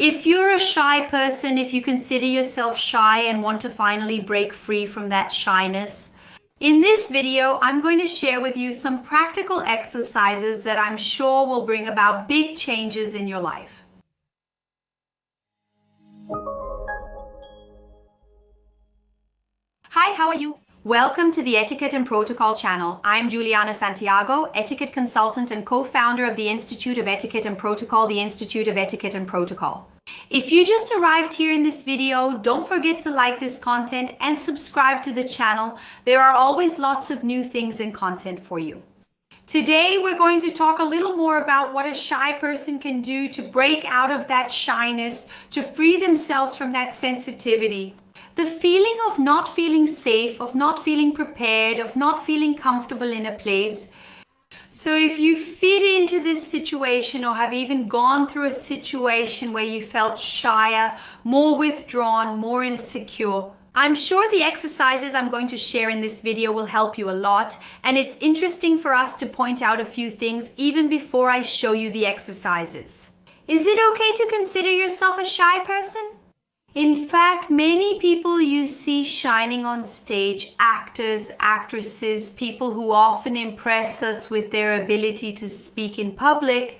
If you're a shy person, if you consider yourself shy and want to finally break free from that shyness, in this video, I'm going to share with you some practical exercises that I'm sure will bring about big changes in your life. Hi, how are you? Welcome to the Etiquette and Protocol channel. I'm Juliana Santiago, etiquette consultant and co-founder of the Institute of Etiquette and Protocol, the Institute of Etiquette and Protocol. If you just arrived here in this video, don't forget to like this content and subscribe to the channel. There are always lots of new things and content for you. Today, we're going to talk a little more about what a shy person can do to break out of that shyness, to free themselves from that sensitivity. The feeling of not feeling safe, of not feeling prepared, of not feeling comfortable in a place. So if you fit into this situation or have even gone through a situation where you felt shyer, more withdrawn, more insecure, I'm sure the exercises I'm going to share in this video will help you a lot, and it's interesting for us to point out a few things even before I show you the exercises. Is it okay to consider yourself a shy person? In fact, many people you see shining on stage, actors, actresses, people who often impress us with their ability to speak in public,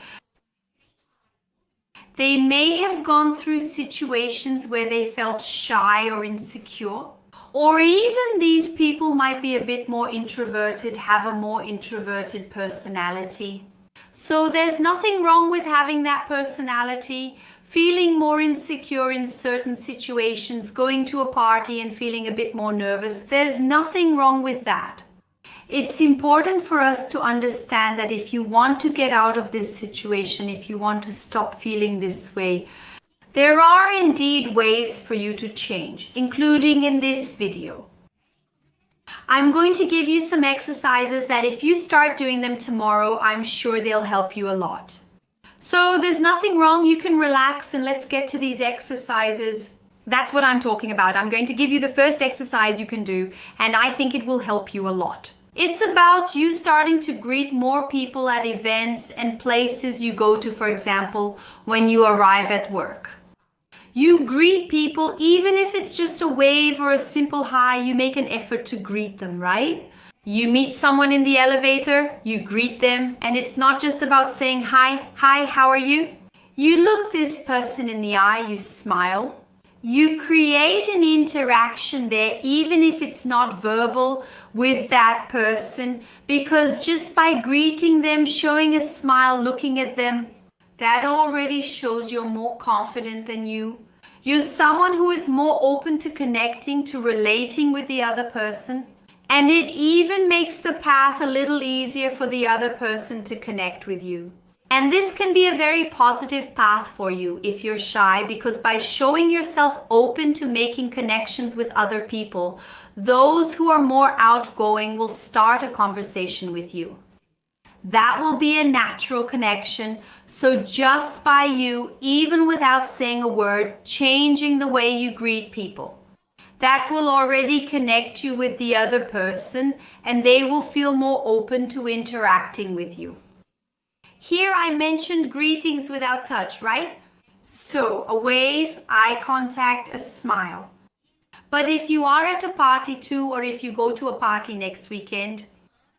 they may have gone through situations where they felt shy or insecure, or even these people might be a bit more introverted, have a more introverted personality. So there's nothing wrong with having that personality, feeling more insecure in certain situations, going to a party and feeling a bit more nervous. There's nothing wrong with that. It's important for us to understand that if you want to get out of this situation, if you want to stop feeling this way, there are indeed ways for you to change, including in this video. I'm going to give you some exercises that if you start doing them tomorrow, I'm sure they'll help you a lot. So there's nothing wrong, you can relax and let's get to these exercises. That's what I'm talking about. I'm going to give you the first exercise you can do, and I think it will help you a lot. It's about you starting to greet more people at events and places you go to, for example, when you arrive at work. You greet people, even if it's just a wave or a simple hi, you make an effort to greet them, right? You meet someone in the elevator, you greet them, and it's not just about saying hi, how are you? You look this person in the eye, you smile. You create an interaction there, even if it's not verbal, with that person, because just by greeting them, showing a smile, looking at them, that already shows you're more confident than you. You're someone who is more open to connecting, to relating with the other person. And it even makes the path a little easier for the other person to connect with you. And this can be a very positive path for you if you're shy, because by showing yourself open to making connections with other people, those who are more outgoing will start a conversation with you. That will be a natural connection. So just by you, even without saying a word, changing the way you greet people, that will already connect you with the other person and they will feel more open to interacting with you. Here I mentioned greetings without touch, right? So a wave, eye contact, a smile. But if you are at a party too, or if you go to a party next weekend,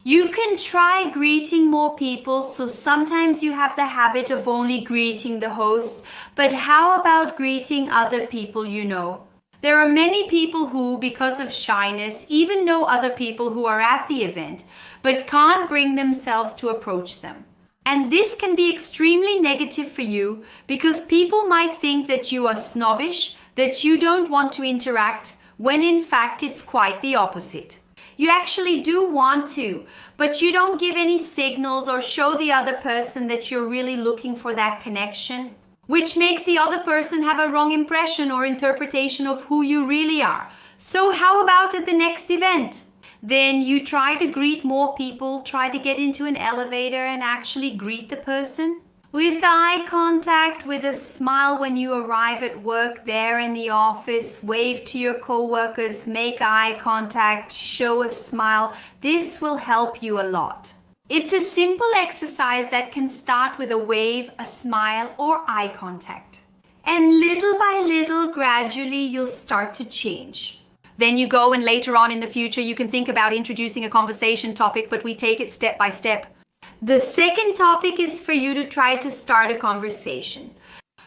you can try greeting more people. So sometimes you have the habit of only greeting the host, but how about greeting other people you know? There are many people who, because of shyness, even know other people who are at the event, but can't bring themselves to approach them. And this can be extremely negative for you because people might think that you are snobbish, that you don't want to interact, when in fact it's quite the opposite. You actually do want to, but you don't give any signals or show the other person that you're really looking for that connection, which makes the other person have a wrong impression or interpretation of who you really are. So how about at the next event? Then you try to greet more people, try to get into an elevator and actually greet the person. With eye contact, with a smile when you arrive at work there in the office, wave to your coworkers, make eye contact, show a smile. This will help you a lot. It's a simple exercise that can start with a wave, a smile, or eye contact. And little by little, gradually, you'll start to change. Then you go and later on in the future, you can think about introducing a conversation topic, but we take it step by step. The second topic is for you to try to start a conversation.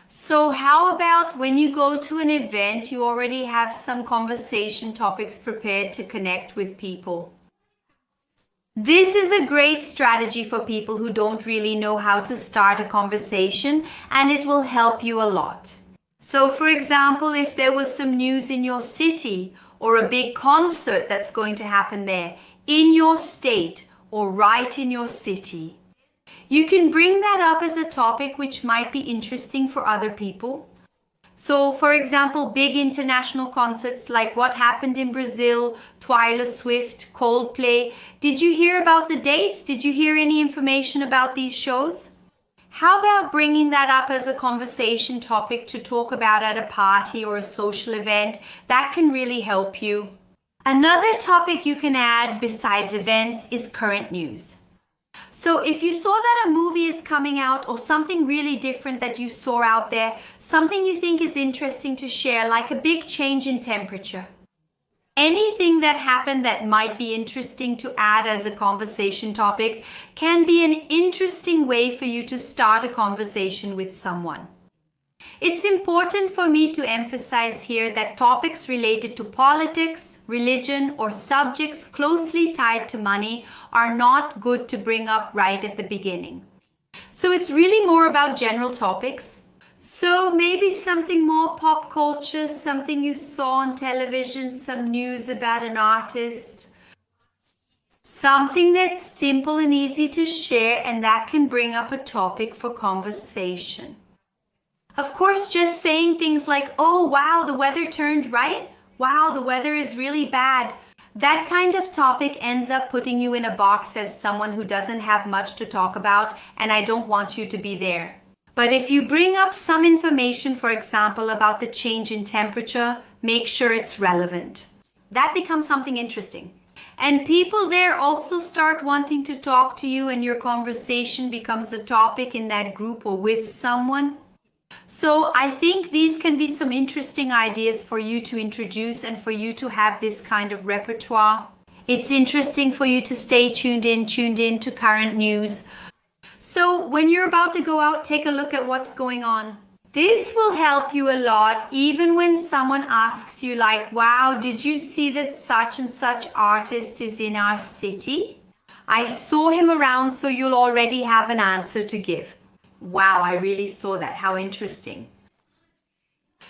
So how about when you go to an event, you already have some conversation topics prepared to connect with people? This is a great strategy for people who don't really know how to start a conversation, and it will help you a lot. So for example, if there was some news in your city or a big concert that's going to happen there, in your state or right in your city, you can bring that up as a topic which might be interesting for other people. So, for example, big international concerts like what happened in Brazil, Taylor Swift, Coldplay. Did you hear about the dates? Did you hear any information about these shows? How about bringing that up as a conversation topic to talk about at a party or a social event? That can really help you. Another topic you can add besides events is current news. So if you saw that a movie is coming out or something really different that you saw out there, something you think is interesting to share, like a big change in temperature, anything that happened that might be interesting to add as a conversation topic can be an interesting way for you to start a conversation with someone. It's important for me to emphasize here that topics related to politics, religion, or subjects closely tied to money are not good to bring up right at the beginning. So it's really more about general topics. So maybe something more pop culture, something you saw on television, some news about an artist. Something that's simple and easy to share, and that can bring up a topic for conversation. Of course, just saying things like, oh wow, the weather turned right. Wow, the weather is really bad. That kind of topic ends up putting you in a box as someone who doesn't have much to talk about, and I don't want you to be there. But if you bring up some information, for example, about the change in temperature, make sure it's relevant. That becomes something interesting. And people there also start wanting to talk to you, and your conversation becomes a topic in that group or with someone. So I think these can be some interesting ideas for you to introduce and for you to have this kind of repertoire. It's interesting for you to stay tuned in to current news. So when you're about to go out, take a look at what's going on. This will help you a lot, even when someone asks you like, wow, did you see that such and such artist is in our city? I saw him around, so you'll already have an answer to give. Wow, I really saw that. How interesting.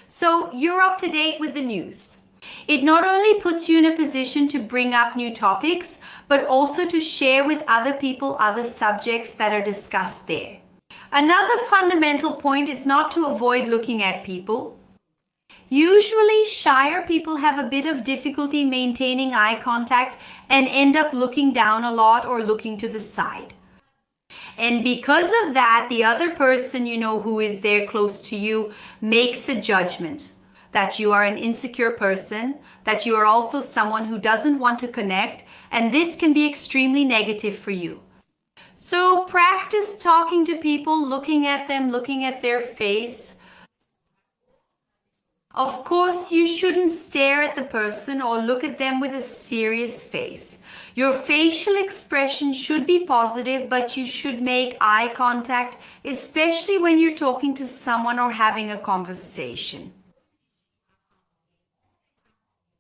So you're up to date with the news. It not only puts you in a position to bring up new topics, but also to share with other people other subjects that are discussed there. Another fundamental point is not to avoid looking at people. Usually, shyer people have a bit of difficulty maintaining eye contact and end up looking down a lot or looking to the side. And because of that, the other person who is there close to you makes a judgment that you are an insecure person, that you are also someone who doesn't want to connect, and this can be extremely negative for you. So practice talking to people, looking at them, looking at their face. Of course, you shouldn't stare at the person or look at them with a serious face. Your facial expression should be positive, but you should make eye contact, especially when you're talking to someone or having a conversation.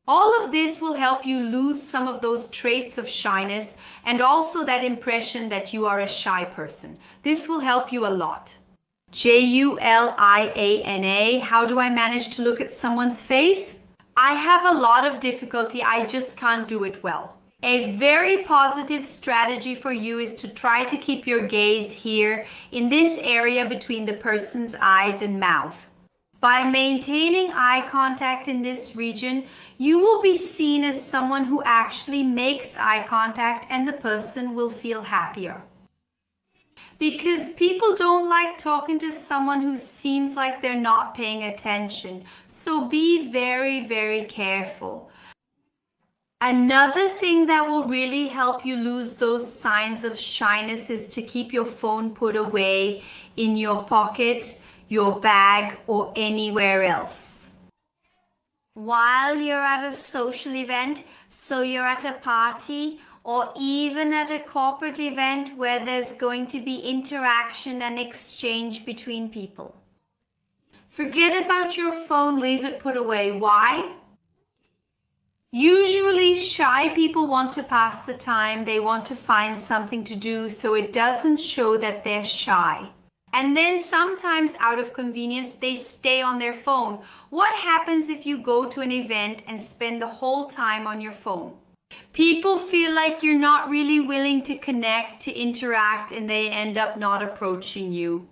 All of this will help you lose some of those traits of shyness and also that impression that you are a shy person. This will help you a lot. Juliana, how do I manage to look at someone's face? I have a lot of difficulty. I just can't do it well. A very positive strategy for you is to try to keep your gaze here in this area between the person's eyes and mouth. By maintaining eye contact in this region, you will be seen as someone who actually makes eye contact, and the person will feel happier. Because people don't like talking to someone who seems like they're not paying attention. So be very, very careful. Another thing that will really help you lose those signs of shyness is to keep your phone put away in your pocket. your bag, or anywhere else. While you're at a social event, so you're at a party, or even at a corporate event where there's going to be interaction and exchange between people. Forget about your phone, leave it put away. Why? Usually shy people want to pass the time, they want to find something to do, so it doesn't show that they're shy. And then sometimes out of convenience, they stay on their phone. What happens if you go to an event and spend the whole time on your phone? People feel like you're not really willing to connect, to interact, and they end up not approaching you,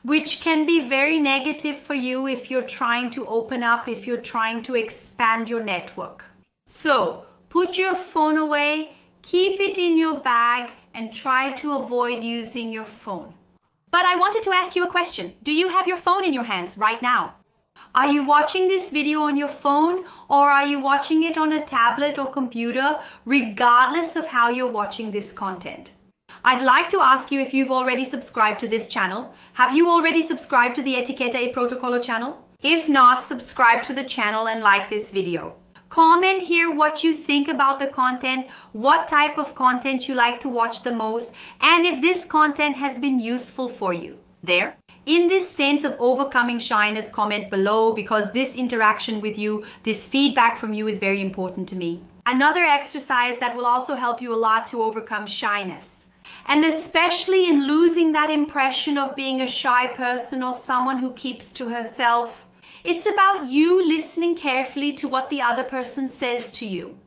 which can be very negative for you if you're trying to open up, if you're trying to expand your network. So put your phone away, keep it in your bag, and try to avoid using your phone. But I wanted to ask you a question. Do you have your phone in your hands right now? Are you watching this video on your phone, or are you watching it on a tablet or computer, regardless of how you're watching this content? I'd like to ask you if you've already subscribed to this channel. Have you already subscribed to the Etiquette Protocolo channel? If not, subscribe to the channel and like this video. Comment here what you think about the content, what type of content you like to watch the most, and if this content has been useful for you. There. In this sense of overcoming shyness, comment below, because this interaction with you, this feedback from you is very important to me. Another exercise that will also help you a lot to overcome shyness, and especially in losing that impression of being a shy person or someone who keeps to herself. It's about you listening carefully to what the other person says to you.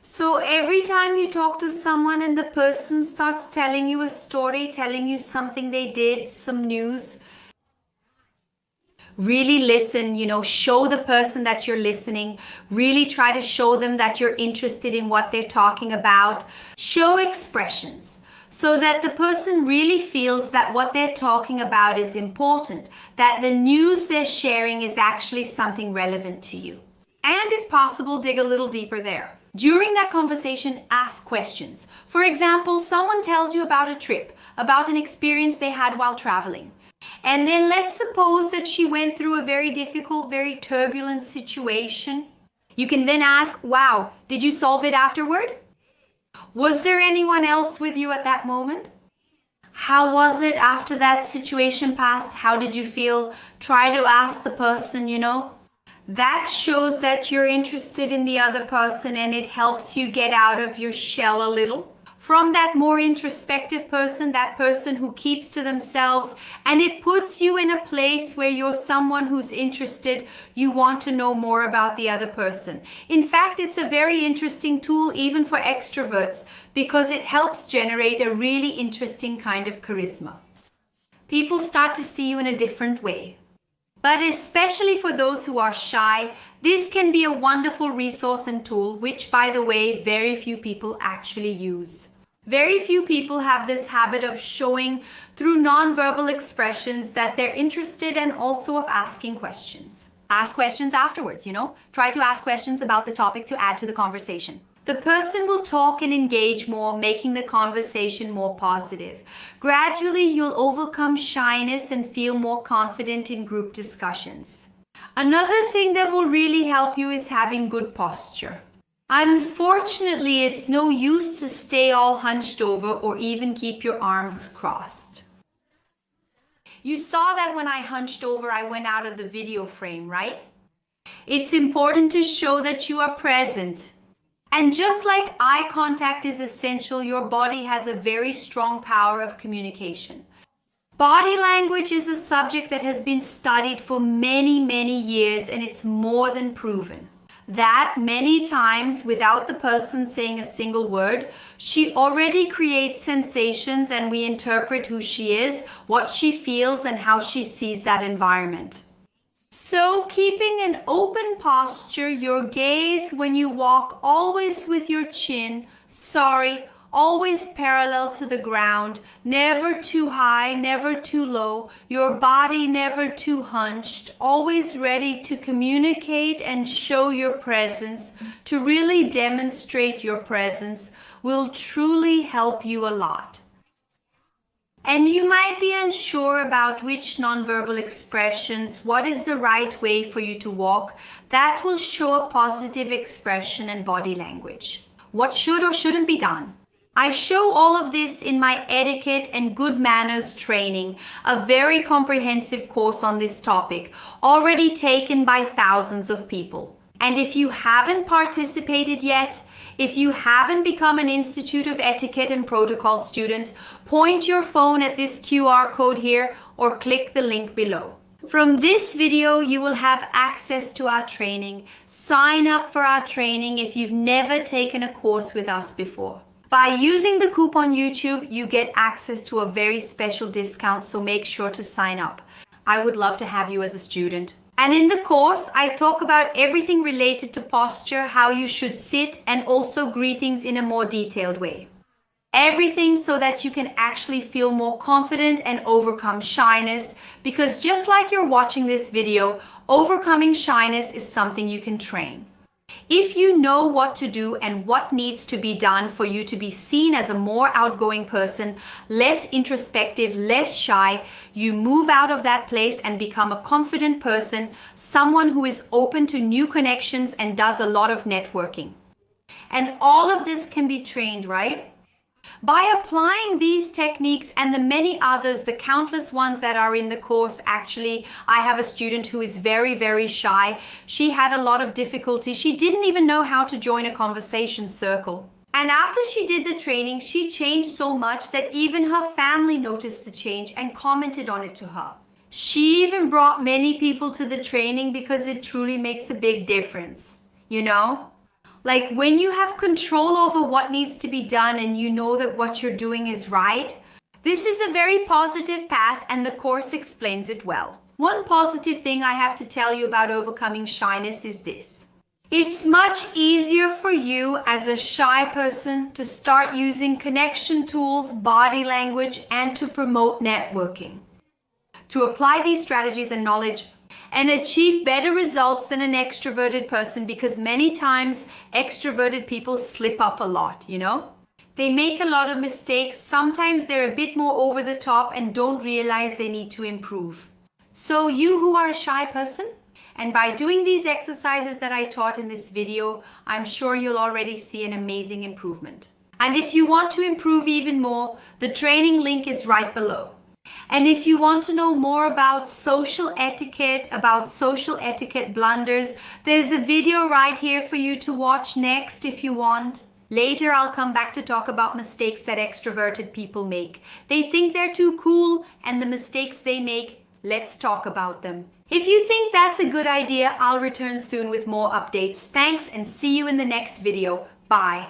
So every time you talk to someone and the person starts telling you a story, telling you something they did, some news, really listen, show the person that you're listening. Really try to show them that you're interested in what they're talking about. Show expressions, so that the person really feels that what they're talking about is important, that the news they're sharing is actually something relevant to you. And if possible, dig a little deeper there. During that conversation, ask questions. For example, someone tells you about a trip, about an experience they had while traveling. And then let's suppose that she went through a very difficult, very turbulent situation. You can then ask, wow, did you solve it afterward? Was there anyone else with you at that moment? How was it after that situation passed? How did you feel? Try to ask the person, That shows that you're interested in the other person, and it helps you get out of your shell a little. From that more introspective person, that person who keeps to themselves, and it puts you in a place where you're someone who's interested, you want to know more about the other person. In fact, it's a very interesting tool even for extroverts, because it helps generate a really interesting kind of charisma. People start to see you in a different way. But especially for those who are shy, this can be a wonderful resource and tool, which, by the way, very few people actually use. Very few people have this habit of showing through nonverbal expressions that they're interested, and also of asking questions. Ask questions afterwards, Try to ask questions about the topic to add to the conversation. The person will talk and engage more, making the conversation more positive. Gradually, you'll overcome shyness and feel more confident in group discussions. Another thing that will really help you is having good posture. Unfortunately, it's no use to stay all hunched over or even keep your arms crossed. You saw that when I hunched over, I went out of the video frame, right? It's important to show that you are present. And just like eye contact is essential, your body has a very strong power of communication. Body language is a subject that has been studied for many, many years, and it's more than proven that many times, without the person saying a single word, she already creates sensations, and we interpret who she is, what she feels, and how she sees that environment. So keeping an open posture, your gaze when you walk always with your chin, always parallel to the ground, never too high, never too low, your body never too hunched, always ready to communicate and show your presence, to really demonstrate your presence, will truly help you a lot. And you might be unsure about which nonverbal expressions, what is the right way for you to walk. That will show a positive expression and body language. What should or shouldn't be done. I show all of this in my etiquette and good manners training, a very comprehensive course on this topic, already taken by thousands of people. And if you haven't participated yet, if you haven't become an Institute of Etiquette and Protocol student, point your phone at this QR code here or click the link below. From this video, you will have access to our training. Sign up for our training if you've never taken a course with us before. By using the coupon YouTube, you get access to a very special discount, so make sure to sign up. I would love to have you as a student. And in the course, I talk about everything related to posture, how you should sit, and also greetings in a more detailed way. Everything so that you can actually feel more confident and overcome shyness, because just like you're watching this video, overcoming shyness is something you can train. If you know what to do and what needs to be done for you to be seen as a more outgoing person, less introspective, less shy, you move out of that place and become a confident person, someone who is open to new connections and does a lot of networking. And all of this can be trained, right? By applying these techniques and the many others, the countless ones that are in the course, actually, I have a student who is very, very shy. She had a lot of difficulty. She didn't even know how to join a conversation circle. And after she did the training, she changed so much that even her family noticed the change and commented on it to her. She even brought many people to the training because it truly makes a big difference, you know? Like when you have control over what needs to be done and you know that what you're doing is right, this is a very positive path and the course explains it well. One positive thing I have to tell you about overcoming shyness is this. It's much easier for you as a shy person to start using connection tools, body language, and to promote networking. To apply these strategies and knowledge and achieve better results than an extroverted person, because many times extroverted people slip up a lot, you know? They make a lot of mistakes. Sometimes they're a bit more over the top and don't realize they need to improve. So you who are a shy person, and by doing these exercises that I taught in this video, I'm sure you'll already see an amazing improvement. And if you want to improve even more, the training link is right below. And if you want to know more about social etiquette, about social etiquette blunders, there's a video right here for you to watch next if you want. Later, I'll come back to talk about mistakes that extroverted people make. They think they're too cool, and the mistakes they make, let's talk about them. If you think that's a good idea, I'll return soon with more updates. Thanks, and see you in the next video. Bye.